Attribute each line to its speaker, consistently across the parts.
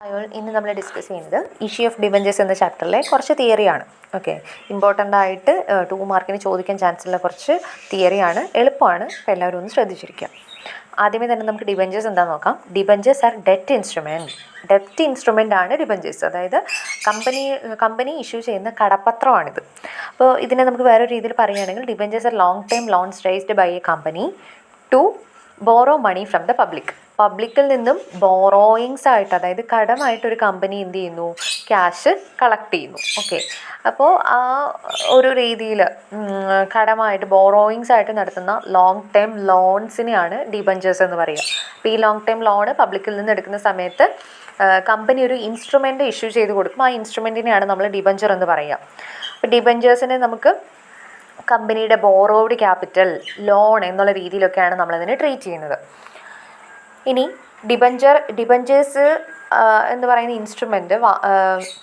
Speaker 1: ഇന്ന് നമ്മൾ ഡിസ്കസ് ചെയ്യുന്നത് ഇഷ്യൂ ഓഫ് ഡിബഞ്ചേഴ്സ് എന്ന ചാപ്റ്ററിലെ കുറച്ച് തിയറിയാണ്. ഓക്കെ, ഇമ്പോർട്ടൻ്റ് ആയിട്ട് 2 മാർക്കിന് ചോദിക്കാൻ ചാൻസ് ഉള്ള കുറച്ച് തിയറിയാണ്. എളുപ്പമാണ്, അപ്പോൾ എല്ലാവരും ഒന്ന് ശ്രദ്ധിച്ചിരിക്കുക. ആദ്യമേ തന്നെ നമുക്ക് ഡിബഞ്ചേഴ്സ് എന്താണെന്ന് നോക്കാം. Debentures are debt instrument. Debt instrument ആണ് ഡിബഞ്ചേഴ്സ്, അതായത് കമ്പനി ഇഷ്യൂ ചെയ്യുന്ന കടപ്പത്രമാണിത്. അപ്പോൾ ഇതിനെ നമുക്ക് വേറൊരു രീതിയിൽ പറയുകയാണെങ്കിൽ debentures are long time loans raised by a company to borrow money from the പബ്ലിക്കിൽ നിന്നും ബോറോയിങ്സ് ആയിട്ട്, അതായത് കടമായിട്ടൊരു കമ്പനി എന്ത് ചെയ്യുന്നു, ക്യാഷ് കളക്ട് ചെയ്യുന്നു. ഓക്കെ, അപ്പോൾ ആ ഒരു രീതിയിൽ കടമായിട്ട് ബോറോയിങ്സ് ആയിട്ട് നടത്തുന്ന ലോങ് ടൈം ലോൺസിനെയാണ് ഡിബഞ്ചേഴ്സ് എന്ന് പറയുക. അപ്പോൾ ഈ ലോങ് ടൈം ലോണ് പബ്ലിക്കിൽ നിന്ന് എടുക്കുന്ന സമയത്ത് കമ്പനി ഒരു ഇൻസ്ട്രുമെൻ്റ് ഇഷ്യൂ ചെയ്ത് കൊടുക്കും. ആ ഇൻസ്ട്രുമെൻറ്റിനെയാണ് നമ്മൾ ഡിബഞ്ചർ എന്ന് പറയുക. അപ്പോൾ ഡിബഞ്ചേഴ്സിനെ നമുക്ക് കമ്പനിയുടെ ബോറോഡ് ക്യാപിറ്റൽ, ലോൺ എന്നുള്ള രീതിയിലൊക്കെയാണ് നമ്മളതിനെ ട്രീറ്റ് ചെയ്യുന്നത്. ഇനി ഡിബഞ്ചേഴ്സ് എന്ന് പറയുന്ന ഇൻസ്ട്രുമെൻറ്റ്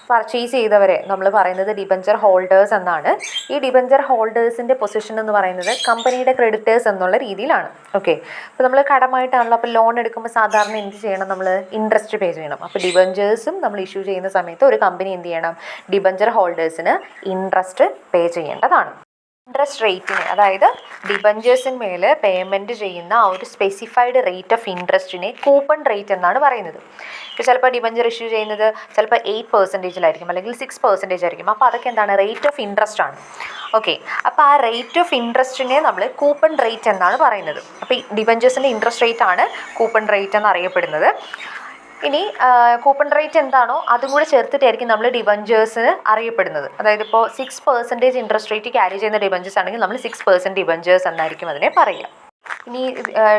Speaker 1: പർച്ചേസ് ചെയ്തവരെ നമ്മൾ പറയുന്നത് ഡിബഞ്ചർ ഹോൾഡേഴ്സ് എന്നാണ്. ഈ ഡിബഞ്ചർ ഹോൾഡേഴ്സിൻ്റെ പൊസിഷൻ എന്ന് പറയുന്നത് കമ്പനിയുടെ ക്രെഡിറ്റേഴ്സ് എന്നുള്ള രീതിയിലാണ്. ഓക്കെ, അപ്പോൾ നമ്മൾ കടമായിട്ടാണല്ലോ, അപ്പോൾ ലോൺ എടുക്കുമ്പോൾ സാധാരണ എന്ത് ചെയ്യണം, നമ്മൾ ഇൻട്രസ്റ്റ് പേ ചെയ്യണം. അപ്പോൾ ഡിബഞ്ചേഴ്സും നമ്മൾ ഇഷ്യൂ ചെയ്യുന്ന സമയത്ത് ഒരു കമ്പനി എന്ത് ചെയ്യണം, ഡിബഞ്ചർ ഹോൾഡേഴ്സിന് ഇൻട്രസ്റ്റ് പേ ചെയ്യേണ്ടതാണ്. ഇൻട്രസ്റ്റ് റേറ്റിന്, അതായത് ഡിബഞ്ചേഴ്സിന്മേൽ പേയ്മെൻറ്റ് ചെയ്യുന്ന ആ ഒരു സ്പെസിഫൈഡ് റേറ്റ് ഓഫ് ഇൻട്രസ്റ്റിനെ കൂപ്പൺ റേറ്റ് എന്നാണ് പറയുന്നത്. ഇപ്പോൾ ചിലപ്പോൾ ഡിബഞ്ചർ ഇഷ്യൂ ചെയ്യുന്നത് ചിലപ്പോൾ 8% അല്ലെങ്കിൽ 6% ആയിരിക്കും. അപ്പോൾ അതൊക്കെ എന്താണ്, റേറ്റ് ഓഫ് ഇൻട്രസ്റ്റ് ആണ്. ഓക്കെ, അപ്പോൾ ആ റേറ്റ് ഓഫ് ഇൻട്രസ്റ്റിനെ നമ്മൾ കൂപ്പൺ റേറ്റ് എന്നാണ് പറയുന്നത്. അപ്പോൾ ഈ ഡിബഞ്ചേഴ്സിൻ്റെ ഇൻട്രസ്റ്റ് റേറ്റ് ആണ് കൂപ്പൺ റേറ്റ് എന്നറിയപ്പെടുന്നത്. ഇനി കൂപ്പൺ റേറ്റ് എന്താണോ അതും കൂടെ ചേർത്തിട്ടായിരിക്കും നമ്മൾ ഡിബഞ്ചേഴ്സിന് അറിയപ്പെടുന്നത്. അതായത് ഇപ്പോൾ 6% ഇൻട്രസ്റ്റ് റേറ്റ് ക്യാരി ചെയ്യുന്ന ഡിബഞ്ചേഴ്സ് ആണെങ്കിൽ നമ്മൾ 6% ഡിബഞ്ചേഴ്സ് എന്നായിരിക്കും അതിനെ പറയുക. ഇനി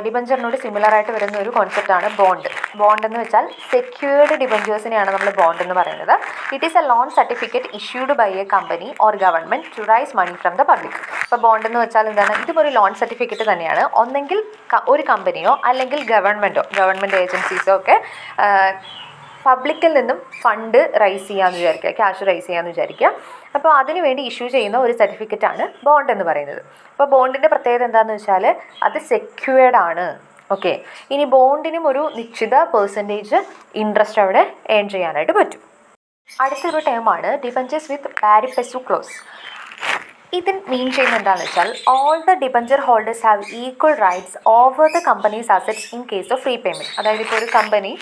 Speaker 1: ഡിബഞ്ചറിനോട് സിമിലറായിട്ട് വരുന്ന ഒരു കോൺസെപ്റ്റാണ് ബോണ്ട്. ബോണ്ട് എന്ന് വെച്ചാൽ സെക്യൂർഡ് ഡിബഞ്ചേഴ്സിനെയാണ് നമ്മൾ ബോണ്ട് എന്ന് പറയുന്നത്. It is a loan certificate issued by a company or government to raise money from the public. അപ്പോൾ ബോണ്ട് എന്ന് വെച്ചാൽ എന്താണ്, ഇതും ഒരു ലോൺ സർട്ടിഫിക്കറ്റ് തന്നെയാണ്. ഒന്നെങ്കിൽ ഒരു കമ്പനിയോ അല്ലെങ്കിൽ ഗവൺമെൻറ് ഏജൻസീസോ ഒക്കെ പബ്ലിക്കിൽ നിന്നും ഫണ്ട് റൈസ് ചെയ്യാമെന്ന് വിചാരിക്കുക, ക്യാഷ് റൈസ് ചെയ്യാമെന്ന് വിചാരിക്കുക. അപ്പോൾ അതിനു വേണ്ടി ഇഷ്യൂ ചെയ്യുന്ന ഒരു സർട്ടിഫിക്കറ്റാണ് ബോണ്ട് എന്ന് പറയുന്നത്. അപ്പോൾ ബോണ്ടിൻ്റെ പ്രത്യേകത എന്താണെന്ന് വെച്ചാൽ അത് സെക്യൂർഡ് ആണ്. ഓക്കെ, ഇനി ബോണ്ടിനും ഒരു നിശ്ചിത പെർസെൻറ്റേജ് ഇൻട്രസ്റ്റ് അവിടെ ഏൺ ചെയ്യാനായിട്ട് പറ്റും. അടുത്തൊരു ടേമാണ് debentures with pari passu close. ഇത് മീൻ ചെയ്യുന്നത് എന്താണെന്ന് വെച്ചാൽ all the debenture holders have equal rights over the companies assets in case of repayment. അതായത് ഇപ്പോൾ ഒരു കമ്പനി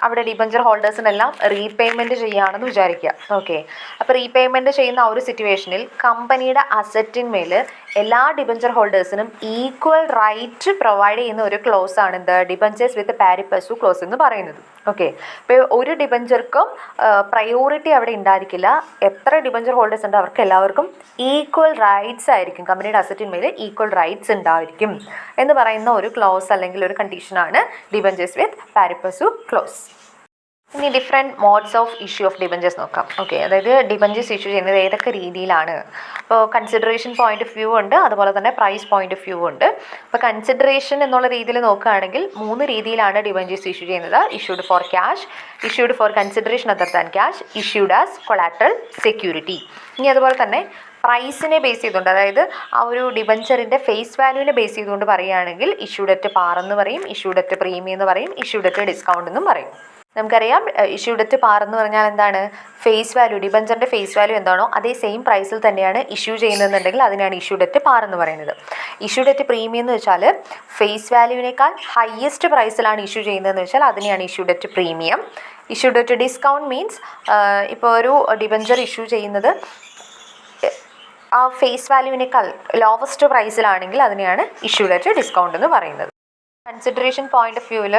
Speaker 1: അവിടെ ഡിബഞ്ചർ ഹോൾഡേഴ്സിനെല്ലാം റീപേയ്മെൻറ്റ് ചെയ്യുകയാണെന്ന് വിചാരിക്കുക. ഓക്കെ, അപ്പോൾ റീപേയ്മെൻറ്റ് ചെയ്യുന്ന ആ ഒരു സിറ്റുവേഷനിൽ കമ്പനിയുടെ അസറ്റിന്മേൽ എല്ലാ ഡിബഞ്ചർ ഹോൾഡേഴ്സിനും ഈക്വൽ റൈറ്റ് പ്രൊവൈഡ് ചെയ്യുന്ന ഒരു ക്ലോസ് ആണ് the debentures with pari passu clause എന്ന് പറയുന്നത്. ഓക്കെ, ഇപ്പോൾ ഒരു ഡിബഞ്ചർക്കും പ്രയോറിറ്റി അവിടെ ഉണ്ടായിരിക്കില്ല. എത്ര ഡിബഞ്ചർ ഹോൾഡേഴ്സ് ഉണ്ട് അവർക്ക് എല്ലാവർക്കും ഈക്വൽ റൈറ്റ്സ് ആയിരിക്കും, കമ്പനിയുടെ അസറ്റിന്മേൽ ഈക്വൽ റൈറ്റ്സ് ഉണ്ടായിരിക്കും എന്ന് പറയുന്ന ഒരു ക്ലോസ് അല്ലെങ്കിൽ ഒരു കണ്ടീഷനാണ് debentures with pari passu close. ഇനി different modes of issue of debentures നോക്കാം. ഓക്കെ, അതായത് ഡിബഞ്ചേഴ്സ് ഇഷ്യൂ ചെയ്യുന്നത് ഏതൊക്കെ രീതിയിലാണ്. അപ്പോൾ കൺസിഡറേഷൻ പോയിന്റ് ഓഫ് വ്യൂ ഉണ്ട്, അതുപോലെ തന്നെ പ്രൈസ് പോയിന്റ് ഓഫ് വ്യൂ ഉണ്ട്. അപ്പോൾ കൺസിഡറേഷൻ എന്നുള്ള രീതിയിൽ നോക്കുകയാണെങ്കിൽ 3 രീതിയിലാണ് ഡിബഞ്ചേഴ്സ് ഇഷ്യൂ ചെയ്യുന്നത്. Issued for cash, issued for consideration other than cash, issued as collateral security. ഇനി അതുപോലെ തന്നെ പ്രൈസിനെ ബേസ് ചെയ്തുകൊണ്ട്, അതായത് ആ ഒരു ഡിബഞ്ചറിൻ്റെ ഫേസ് വാല്യൂവിനെ ബേസ് ചെയ്തുകൊണ്ട് പറയുകയാണെങ്കിൽ ഇഷ്യൂഡ് അറ്റ് പാർ എന്ന് പറയും, ഇഷ്യൂഡ് അറ്റ് പ്രീമിയം എന്ന് പറയും, ഇഷ്യൂഡ് അറ്റ് ഡിസ്കൗണ്ട് എന്നും പറയും. നമുക്കറിയാം ഇഷ്യൂഡ് അറ്റ് പാർ എന്ന് പറഞ്ഞാൽ എന്താണ്, ഫേസ് വാല്യൂ, ഡിബഞ്ചറിൻ്റെ ഫേസ് വാല്യൂ എന്താണോ അതേ സെയിം പ്രൈസിൽ തന്നെയാണ് ഇഷ്യൂ ചെയ്യുന്നതെന്നുണ്ടെങ്കിൽ അതിനാണ് ഇഷ്യൂഡ് അറ്റ് പാർ എന്ന് പറയുന്നത്. ഇഷ്യൂഡ് അറ്റ് പ്രീമിയം എന്ന് വെച്ചാൽ ഫേസ് വാല്യൂവിനേക്കാൾ ഹയസ്റ്റ് പ്രൈസിലാണ് ഇഷ്യൂ ചെയ്യുന്നതെന്ന് വെച്ചാൽ അതിനെയാണ് issued at premium. Issued at discount means ഇപ്പോൾ ഒരു ഡിബഞ്ചർ ഇഷ്യൂ ചെയ്യുന്നത് ആ ഫേസ് വാല്യൂവിനേക്കാൾ ലോവസ്റ്റ് പ്രൈസിലാണെങ്കിൽ അതിനെയാണ് ഇഷ്യൂഡ് അറ്റ് ഡിസ്കൗണ്ട് എന്ന് പറയുന്നത്. കൺസിഡറേഷൻ പോയിന്റ് ഓഫ് വ്യൂവിൽ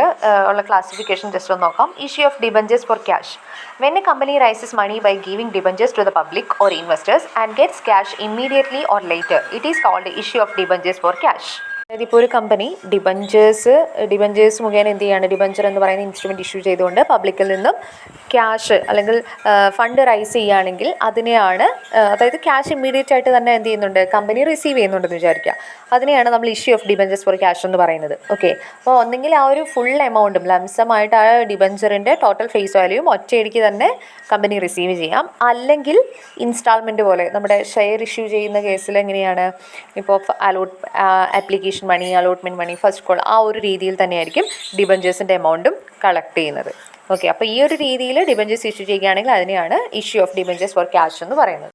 Speaker 1: ഉള്ള ക്ലാസിഫിക്കേഷൻ ജസ്റ്റ് ഒന്ന് നോക്കാം. Issue of debentures for cash. When a company raises money by giving debentures to the public or investors and gets cash immediately or later, it is called issue of debentures for cash. അതായത് ഇപ്പോൾ ഒരു company debentures മുഖേന എന്ത് ചെയ്യാണ്, debenture എന്ന് പറയുന്ന instrument issue ചെയ്തുകൊണ്ട് പബ്ലിക്കിൽ നിന്നും ക്യാഷ് അല്ലെങ്കിൽ ഫണ്ട് റൈസ് ചെയ്യുകയാണെങ്കിൽ അതിനെയാണ്, അതായത് ക്യാഷ് ഇമ്മീഡിയറ്റ് ആയിട്ട് തന്നെ എന്ത് ചെയ്യുന്നുണ്ട്, കമ്പനി റിസീവ് ചെയ്യുന്നുണ്ടെന്ന് വിചാരിക്കുക. അതിനെയാണ് നമ്മൾ issue of debentures for cash എന്ന് പറയുന്നത്. ഓക്കെ, അപ്പോൾ ഒന്നെങ്കിൽ ആ ഒരു ഫുൾ എമൗണ്ടും ലംസമായിട്ട് ആ ഡിബഞ്ചറിൻ്റെ ടോട്ടൽ ഫേസ് വാല്യൂവും ഒറ്റയടിക്ക് തന്നെ കമ്പനി റിസീവ് ചെയ്യാം, അല്ലെങ്കിൽ ഇൻസ്റ്റാൾമെൻറ്റ് പോലെ നമ്മുടെ ഷെയർ ഇഷ്യൂ ചെയ്യുന്ന കേസിൽ എങ്ങനെയാണ്, ഇപ്പോൾ application money, allotment money, first call, ആ ഒരു രീതിയിൽ തന്നെയായിരിക്കും ഡിബഞ്ചേഴ്സിൻ്റെ എമൗണ്ടും കളക്ട് ചെയ്യുന്നത്. ഓക്കെ, അപ്പോൾ ഈ ഒരു രീതിയിൽ ഡിബഞ്ചേഴ്സ് ഇഷ്യൂ ചെയ്യുകയാണെങ്കിൽ അതിനെയാണ് issue of debentures for cash എന്ന് പറയുന്നത്.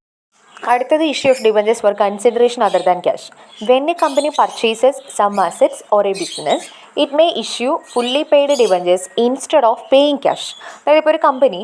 Speaker 1: അടുത്തത് issue of debentures for consideration other than cash. When a company purchases some assets or a business it may issue fully paid debentures instead of paying cash. അതായത് ഇപ്പോൾ ഒരു company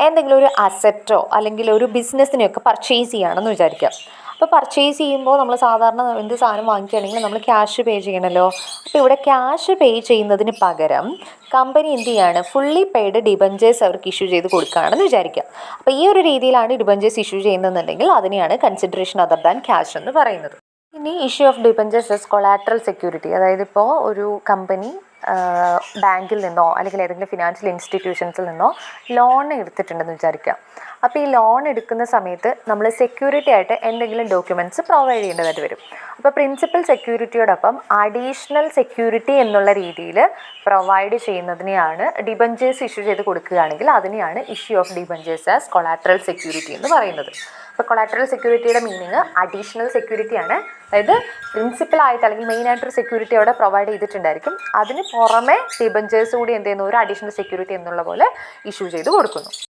Speaker 1: എന്തെങ്കിലും ഒരു അസറ്റോ അല്ലെങ്കിൽ ഒരു ബിസിനസ്സിനെയൊക്കെ പർച്ചേസ് ചെയ്യുകയാണെന്ന് വിചാരിക്കുക. അപ്പോൾ പർച്ചേസ് ചെയ്യുമ്പോൾ നമ്മൾ സാധാരണ എന്ത് സാധനം വാങ്ങിക്കുകയാണെങ്കിൽ നമ്മൾ ക്യാഷ് പേ ചെയ്യണമല്ലോ. അപ്പോൾ ഇവിടെ ക്യാഷ് പേ ചെയ്യുന്നതിന് പകരം കമ്പനി എന്ത് ചെയ്യാണ്, ഫുള്ളി പെയ്ഡ് ഡിബഞ്ചേഴ്സ് അവർക്ക് ഇഷ്യൂ ചെയ്ത് കൊടുക്കുകയാണെന്ന് വിചാരിക്കുക. അപ്പോൾ ഈ ഒരു രീതിയിലാണ് ഡിബഞ്ചേഴ്സ് ഇഷ്യൂ ചെയ്യുന്നതെന്നുണ്ടെങ്കിൽ അതിനെയാണ് കൺസിഡറേഷൻ അതർ ദാൻ ക്യാഷ് എന്ന് പറയുന്നത്. ഇനി issue of debentures S collateral security. അതായത് ഇപ്പോൾ ഒരു കമ്പനി ബാങ്കിൽ നിന്നോ അല്ലെങ്കിൽ ഏതെങ്കിലും ഫിനാൻഷ്യൽ ഇൻസ്റ്റിറ്റ്യൂഷൻസിൽ നിന്നോ ലോൺ എടുത്തിട്ടുണ്ടെന്ന് വിചാരിക്കുക. അപ്പോൾ ഈ ലോൺ എടുക്കുന്ന സമയത്ത് നമ്മൾ സെക്യൂരിറ്റി ആയിട്ട് എന്തെങ്കിലും ഡോക്യുമെൻറ്റ്സ് പ്രൊവൈഡ് ചെയ്യേണ്ടതായിട്ട് വരും. അപ്പോൾ പ്രിൻസിപ്പൽ സെക്യൂരിറ്റിയോടൊപ്പം അഡീഷണൽ സെക്യൂരിറ്റി എന്നുള്ള രീതിയിൽ പ്രൊവൈഡ് ചെയ്യുന്നതിനെയാണ് ഡിബഞ്ചേഴ്സ് ഇഷ്യൂ ചെയ്ത് കൊടുക്കുകയാണെങ്കിൽ അതിനെയാണ് issue of debentures as collateral security എന്ന് പറയുന്നത്. അപ്പോൾ കൊളാട്രൽ സെക്യൂരിറ്റിയുടെ മീനിങ് അഡീഷണൽ സെക്യൂരിറ്റിയാണ്. അതായത് പ്രിൻസിപ്പലായിട്ട് അല്ലെങ്കിൽ മെയിനായിട്ടൊരു സെക്യൂരിറ്റി അവിടെ പ്രൊവൈഡ് ചെയ്തിട്ടുണ്ടായിരിക്കും. അതിന് പുറമെ ഡിബഞ്ചേഴ്സ് കൂടി എന്ത് ചെയ്യുന്നു, ഒരു അഡീഷണൽ സെക്യൂരിറ്റി എന്നുള്ള പോലെ ഇഷ്യൂ ചെയ്ത് കൊടുക്കുന്നു.